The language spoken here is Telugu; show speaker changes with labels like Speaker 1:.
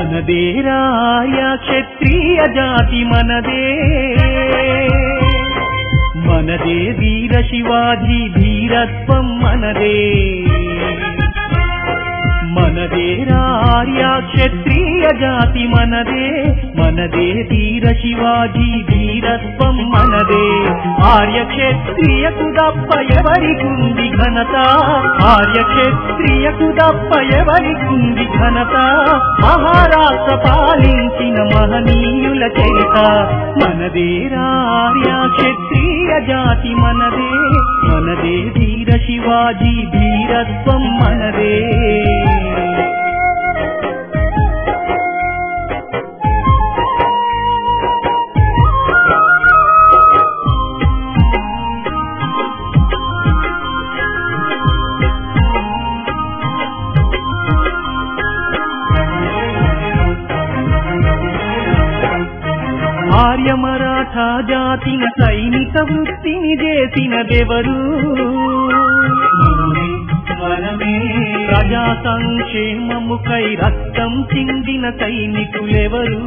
Speaker 1: మనదేరా ఆర్య క్షత్రియ జాతి మనదే మనదే వీర శివాజీ ధీరత్వం మనదే మనదేరా ఆర్య క్షత్రియ జాతి మనదే మనదే ధీర శివాజీ ధీరత్వం మనదే ఆర్య క్షత్రియకు దప్ప ఎవరికుంది ఘనత ఆర్య క్షత్రియకు దప్ప ఎవరికుంది ఘనత మహారాష్ట్ర పాలించిన మహనీయుల చరిత మనదేరా ఆర్య క్షత్రియ జాతి మనదే మనదే ధీర శివాజీ ధీరత్వం మనదే ఆర్య మరాఠా జాతిన సైనిక వృత్తిని చేసినదెవరు ప్రజా సంక్షేమముకై రక్తం చిందిన సైనికులెవరు